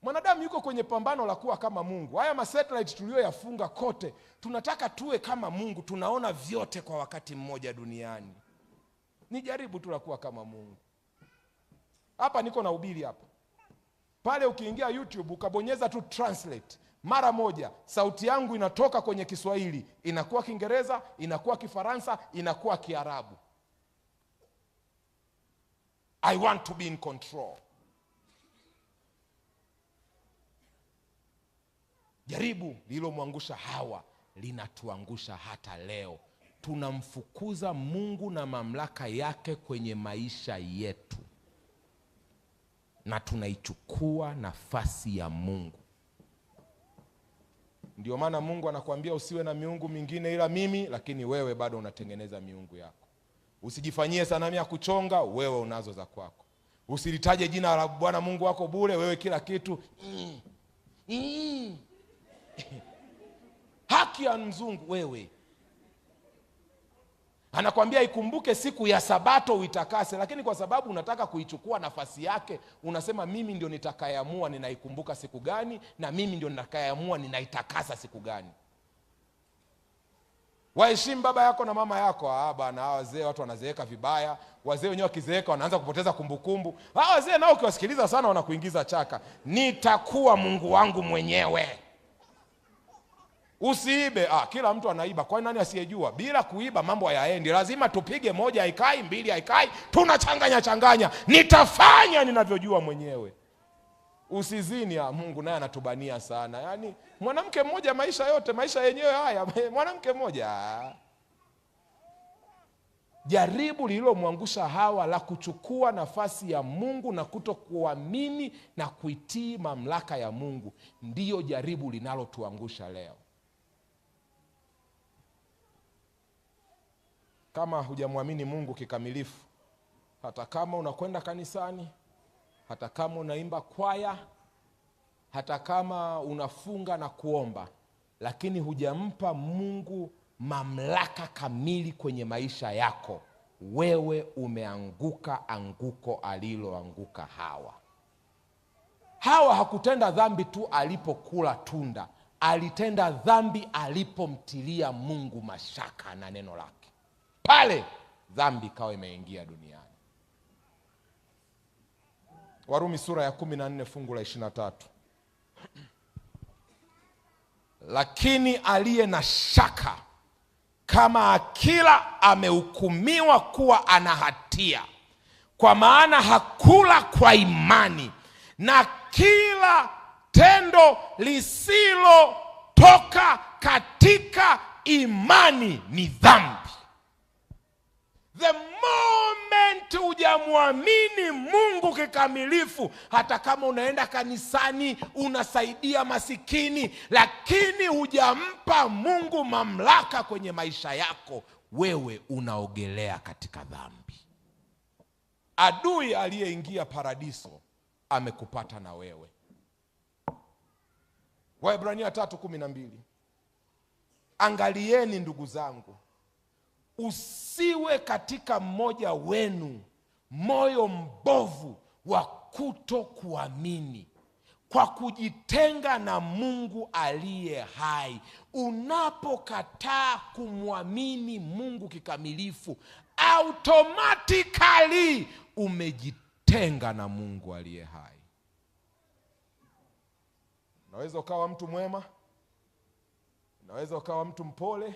Mwanadamu yuko kwenye pambano la kuwa kama Mungu. Haya masatellite tuliyoyafunga kote, tunataka tuwe kama Mungu, tunaona vyote kwa wakati mmoja duniani. Ni jaribu tu la kuwa kama Mungu. Hapa niko na ubiri hapa. Pale ukiingia YouTube ukabonyeza tu translate, mara moja sauti yangu inatoka kwenye Kiswahili, inakuwa Kiingereza, inakuwa Kifaransa, inakuwa Kiarabu. I want to be in control. Jaribu lililomwangusha Hawa linatuangusha hata leo. Tunamfukuza Mungu na mamlaka yake kwenye maisha yetu, na tunaichukua nafasi ya Mungu. Ndio maana Mungu anakuambia usiwe na miungu mingine ila mimi, lakini wewe bado unatengeneza miungu yako. Usijifanyie sanamu ya kuchonga, wewe unazo za kwako. Usilitaje jina la Bwana Mungu wako bure, wewe kila kitu. Haki ya mzungu wewe. Anakuambia ikumbuke siku ya Sabato uitakase, lakini kwa sababu unataka kuichukua nafasi yake, unasema mimi ndio nitakayeamua ninaikumbuka siku gani, na mimi ndio nitakayeamua ninaitakasa siku gani. Waheshimu baba yako na mama yako. Bana, wazee watu wanazeeka vibaya. Wazee wenyewe wakizeeka wanaanza kupoteza kumbukumbu. Wazee nao ukiwasikiliza sana wanakuingiza chaka. Nitakuwa Mungu wangu mwenyewe. Usiibe. Kila mtu anaiba. Kwani nani asiyejua? Bila kuiba mambo hayaendi. Lazima tupige moja haikai, mbili haikai, tunachanganya. Nitafanya ninavyojua mwenyewe. Usizini. Mungu naye anatubania sana. Yaani mwanamke mmoja maisha yote, maisha yenyewe haya, mwanamke mmoja. Jaribu lililomwangusha Hawa la kuchukua nafasi ya Mungu na kutokuamini na kuitii mamlaka ya Mungu, ndiyo jaribu linalotuangusha leo. Kama hujamwamini Mungu kikamilifu, hata kama unakwenda kanisani, hata kama unaimba kwaya, hata kama unafunga na kuomba, lakini hujampa Mungu mamlaka kamili kwenye maisha yako, wewe umeanguka anguko aliloanguka Hawa. Hawa hakutenda dhambi tu alipokula tunda, alitenda dhambi alipomtilia Mungu mashaka na neno lake. Pale dhambi ikawa imeingia duniani. Warumi sura ya 14 fungu la 23. Lakini aliye na shaka kama akila amehukumiwa kuwa ana hatia, kwa maana hakula kwa imani, na kila tendo lisilotoka katika imani ni dhambi. The moment hujamwamini Mungu kikamilifu, hata kama unaenda kanisani, unasaidia masikini, lakini hujampa Mungu mamlaka kwenye maisha yako, wewe unaogelea katika dhambi. Adui aliyeingia paradiso amekupata na wewe. Waebrania 3:12. Angalieni ndugu zangu, usiwe katika mmoja wenu moyo mbovu wa kutokuamini, kwa kujitenga na Mungu aliye hai. Unapokataa kumwamini Mungu kikamilifu, automatically umejitenga na Mungu aliye hai. Unaweza ukawa mtu mwema, unaweza ukawa mtu mpole,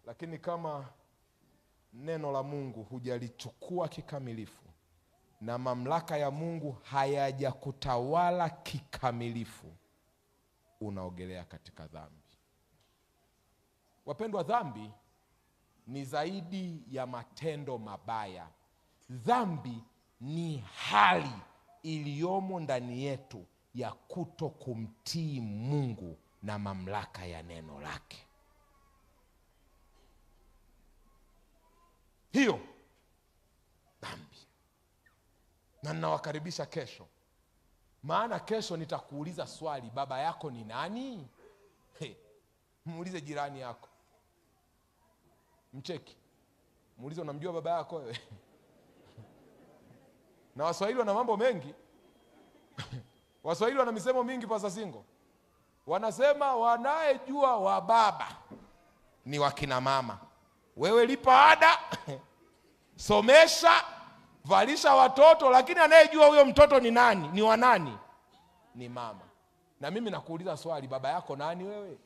lakini kama neno la Mungu hujalichukua kikamilifu na mamlaka ya Mungu hayajakutawala kikamilifu, unaogelea katika dhambi. Wapendwa, dhambi ni zaidi ya matendo mabaya. Dhambi ni hali iliyomo ndani yetu ya kuto kumtii Mungu na mamlaka ya neno lake. Hiyo dhambi. Na ninawakaribisha kesho, maana kesho nitakuuliza swali, baba yako ni nani? Muulize jirani yako, mcheki, muulize, unamjua baba yako wewe? Na Waswahili wana mambo mengi. Waswahili wana misemo mingi pasa singo. Wanasema wanayejua wa baba ni wakina mama. Wewe lipa ada, somesha, valisha watoto, lakini anayejua huyo mtoto ni nani, ni wa nani, ni mama. Na mimi nakuuliza swali, baba yako nani wewe?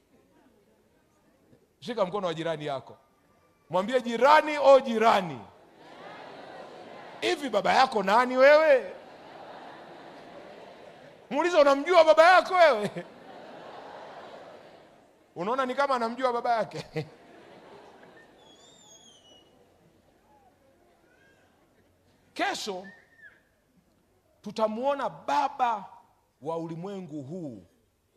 Shika mkono wa jirani yako, mwambie jirani, o jirani, hivi baba yako nani wewe? Muulize, unamjua baba yako wewe? Unaona ni kama anamjua baba yake. Kesho tutamuona baba wa ulimwengu huu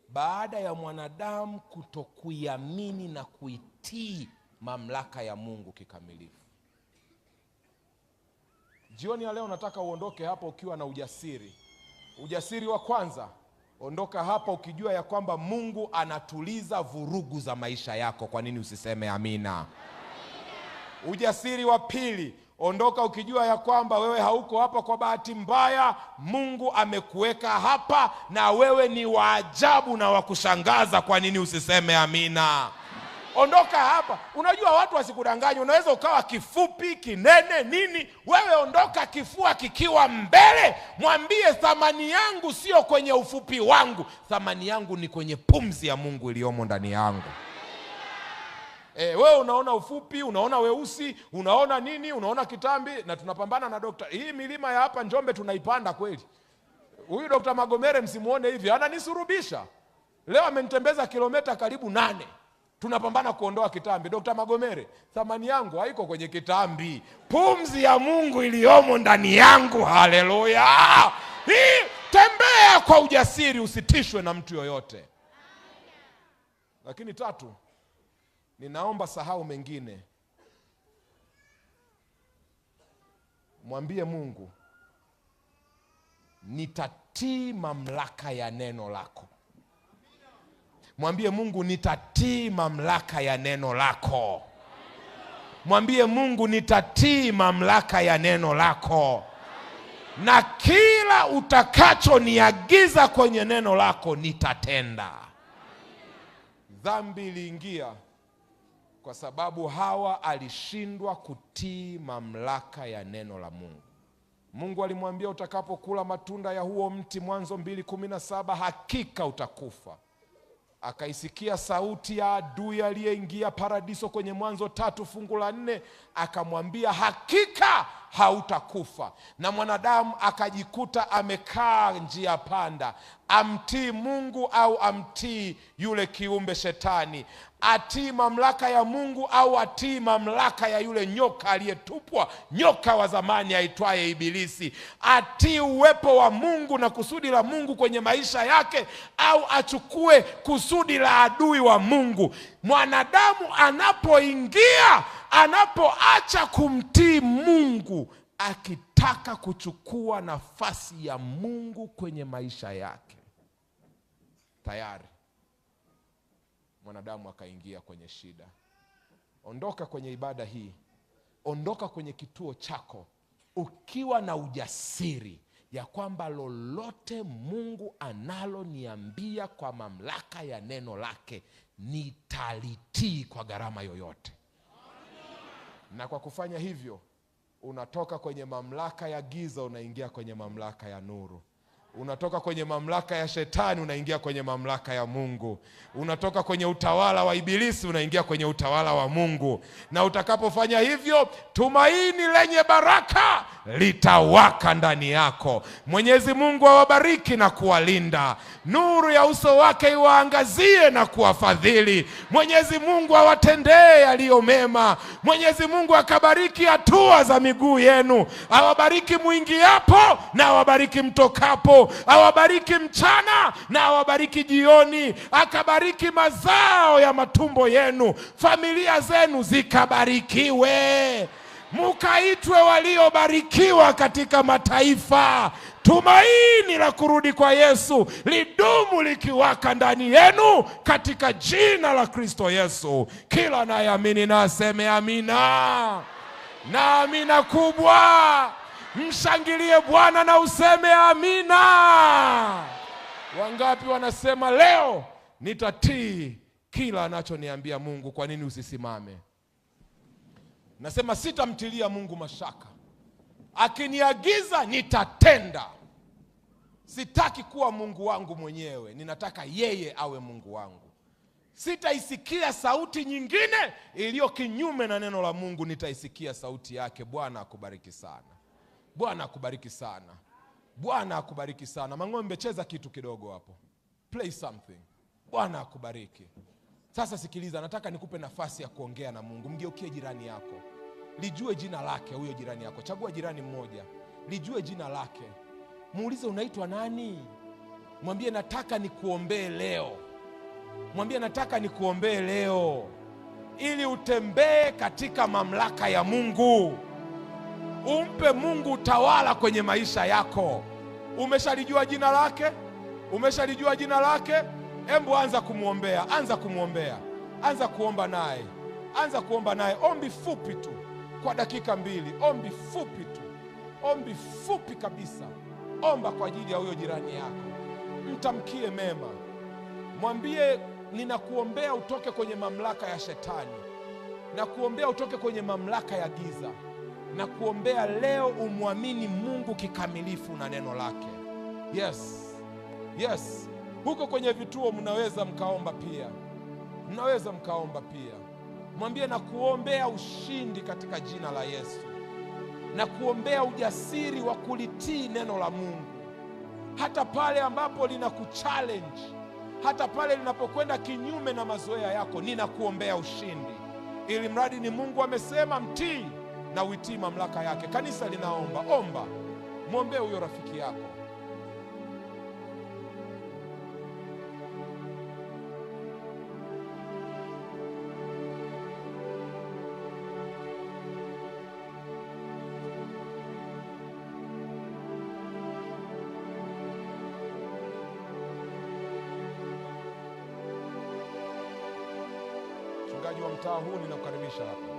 baada ya mwanadamu kutokuiamini na kuitii mamlaka ya Mungu kikamilifu. Jioni ya leo nataka uondoke hapa ukiwa na ujasiri. Ujasiri wa kwanza, ondoka hapa ukijua ya kwamba Mungu anatuliza vurugu za maisha yako. Kwa nini usiseme amina? Ujasiri wa pili, ondoka ukijua ya kwamba wewe hauko hapa kwa bahati mbaya. Mungu amekuweka hapa na wewe ni wa ajabu na wa kushangaza. Kwa nini usiseme amina? Ondoka hapa. Unajua watu wasikudanganye, unaweza ukawa kifupi, kinene, nini. Wewe ondoka kifua kikiwa mbele. Mwambie, thamani yangu sio kwenye ufupi wangu, thamani yangu ni kwenye pumzi ya Mungu iliyomo ndani yangu. Wewe unaona ufupi, unaona weusi, unaona nini, unaona kitambi. Na tunapambana na dokta. Hii milima ya hapa Njombe tunaipanda kweli. Huyu Dr. Magomere msimuone hivi, ananisurubisha. Leo amenitembeza kilomita karibu 8. Tunapambana kuondoa kitambi. Dr. Magomere, thamani yangu haiko kwenye kitambi, pumzi ya Mungu iliyomo ndani yangu. Haleluya! Hii, tembea kwa ujasiri, usitishwe na mtu yoyote. Lakini tatu, ninaomba sahau mengine. Mwambie Mungu, nitatii mamlaka ya neno lako. Mwambie Mungu, nitatii mamlaka ya neno lako. Mwambie Mungu, nitatii mamlaka ya neno lako. Na kila utakachoniagiza kwenye neno lako nitatenda. Dhambi iliingia kwa sababu Hawa alishindwa kutii mamlaka ya neno la Mungu. Mungu alimwambia, utakapokula matunda ya huo mti, Mwanzo 2:17, hakika utakufa. Akaisikia sauti ya adui aliyeingia paradiso kwenye Mwanzo 3:4, akamwambia, hakika hautakufa. Na mwanadamu akajikuta amekaa njia panda, amtii Mungu au amtii yule kiumbe shetani? Atii mamlaka ya Mungu au atii mamlaka ya yule nyoka aliyetupwa, nyoka wa zamani aitwaye Ibilisi? Atii uwepo wa Mungu na kusudi la Mungu kwenye maisha yake au achukue kusudi la adui wa Mungu? Mwanadamu anapoacha kumtii Mungu, akitaka kuchukua nafasi ya Mungu kwenye maisha yake, tayari mwanadamu akaingia kwenye shida. Ondoka kwenye ibada hii, ondoka kwenye kituo chako ukiwa na ujasiri ya kwamba lolote Mungu analoniambia kwa mamlaka ya neno lake, nitalitii kwa gharama yoyote. Na kwa kufanya hivyo, unatoka kwenye mamlaka ya giza unaingia kwenye mamlaka ya nuru. Unatoka kwenye mamlaka ya shetani unaingia kwenye mamlaka ya Mungu. Unatoka kwenye utawala wa Ibilisi unaingia kwenye utawala wa Mungu. Na utakapofanya hivyo, tumaini lenye baraka litawaka ndani yako. Mwenyezi Mungu awabariki na kuwalinda. Nuru ya uso wake iwaangazie na kuwafadhili. Mwenyezi Mungu awatendee yaliyo mema. Mwenyezi Mungu akabariki hatua za miguu yenu. Awabariki muingiapo na awabariki mtokapo. Awabariki mchana na awabariki jioni. Akabariki mazao ya matumbo yenu. Familia zenu zikabarikiwe. Mukaitwe waliobarikiwa katika mataifa. Tumaini la kurudi kwa Yesu lidumu likiwaka ndani yenu katika jina la Kristo Yesu. Kila anayeamini na aseme amina. Na amina kubwa. Mshangilie Bwana na useme amina. Wangapi wanasema leo nitatii kila anachoniambia Mungu? Kwa nini usisimame? Nasema sitamtilia Mungu mashaka. Akiniagiza nitatenda. Sitaki kuwa Mungu wangu mwenyewe, ninataka yeye awe Mungu wangu. Sitaisikia sauti nyingine iliyo kinyume na neno la Mungu, nitaisikia sauti yake. Bwana akubariki sana. Bwana akubariki sana. Bwana akubariki sana. Mang'ombe, cheza kitu kidogo hapo. Play something. Bwana akubariki. Sasa sikiliza, nataka nikupe nafasi ya kuongea na Mungu. Mgeukie jirani yako. Lijue jina lake huyo jirani yako. Chagua jirani mmoja. Lijue jina lake. Muulize, unaitwa nani? Mwambie nataka nikuombee leo. Mwambie nataka nikuombee leo ili utembee katika mamlaka ya Mungu. Umpe Mungu utawala kwenye maisha yako. Umeshalijua jina lake? Umeshalijua jina lake? Hebu anza kumuombea, anza kumuombea. Anza kuomba naye. Anza kuomba naye. Ombi fupi tu kwa dakika 2. Ombi fupi tu. Ombi fupi kabisa. Omba kwa ajili ya huyo jirani yako. Mtamkie mema. Mwambie ninakuombea utoke kwenye mamlaka ya shetani. Na kuombea utoke kwenye mamlaka ya giza. Na kuombea leo umwamini Mungu kikamilifu na neno lake. Yes. Yes. Huko kwenye vituo mnaweza mkaomba pia. Mnaweza mkaomba pia. Mwambie na kuombea ushindi katika jina la Yesu. Na kuombea ujasiri wa kulitii neno la Mungu. Hata pale ambapo linakuchallenge. Hata pale linapokwenda kinyume na mazoea yako, ninakuombea ushindi. Ili mradi ni Mungu amesema mtii na uitii mamlaka yake. Kanisa linaomba. Omba. Mwombee huyo rafiki yako. Mchungaji wa mtaa huu ninakukaribisha hapa.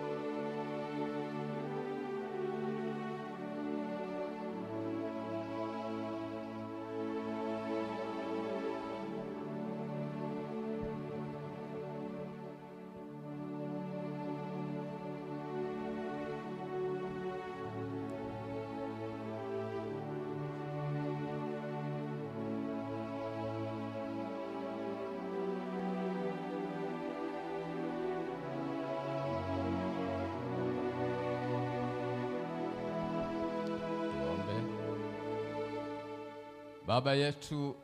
Baba yetu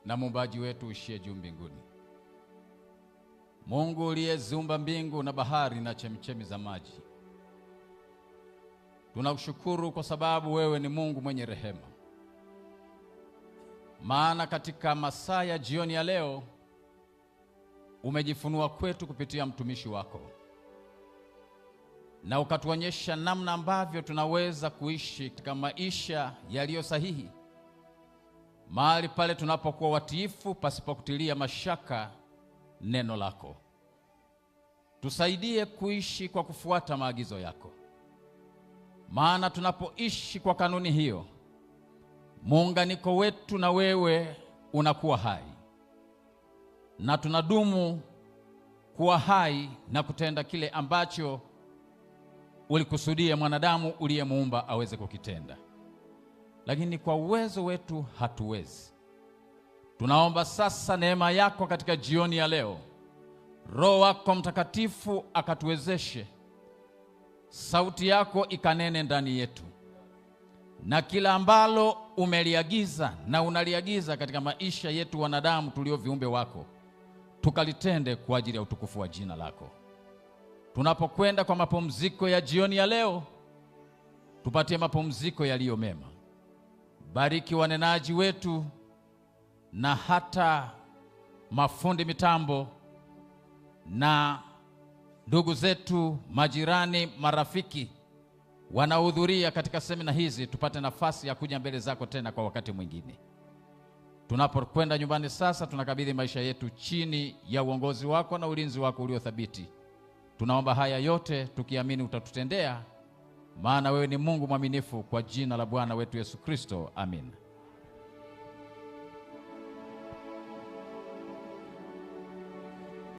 na muumbaji wetu uishie juu mbinguni. Mungu uliyeziumba mbingu na bahari na chemchemi za maji, tunakushukuru kwa sababu wewe ni Mungu mwenye rehema. Maana katika masaa ya jioni ya leo umejifunua kwetu kupitia mtumishi wako, na ukatuonyesha namna ambavyo tunaweza kuishi katika maisha yaliyo sahihi, mahali pale tunapokuwa watiifu pasipokutilia mashaka neno lako. Tusaidie kuishi kwa kufuata maagizo yako, maana tunapoishi kwa kanuni hiyo, muunganiko wetu na wewe unakuwa hai, na tunadumu kuwa hai na kutenda kile ambacho ulikusudia mwanadamu uliyemuumba aweze kukitenda. Lakini kwa uwezo wetu hatuwezi. Tunaomba sasa neema yako katika jioni ya leo. Roho wako Mtakatifu akatuwezeshe, sauti yako ikanene ndani yetu, na kila ambalo umeliagiza na unaliagiza katika maisha yetu wanadamu tulio viumbe wako, tukalitende kwa ajili ya utukufu wa jina lako. Tunapokwenda kwa mapumziko ya jioni ya leo, tupatie mapumziko yaliyo mema. Bariki wanenaji wetu na hata mafundi mitambo na ndugu zetu, majirani, marafiki wanaohudhuria katika semina hizi. Tupate nafasi ya kuja mbele zako tena kwa wakati mwingine. Tunapokwenda nyumbani sasa, tunakabidhi maisha yetu chini ya uongozi wako na ulinzi wako uliothabiti. Tunaomba haya yote tukiamini utatutendea, maana wewe ni Mungu mwaminifu, kwa jina la Bwana wetu Yesu Kristo. Amin.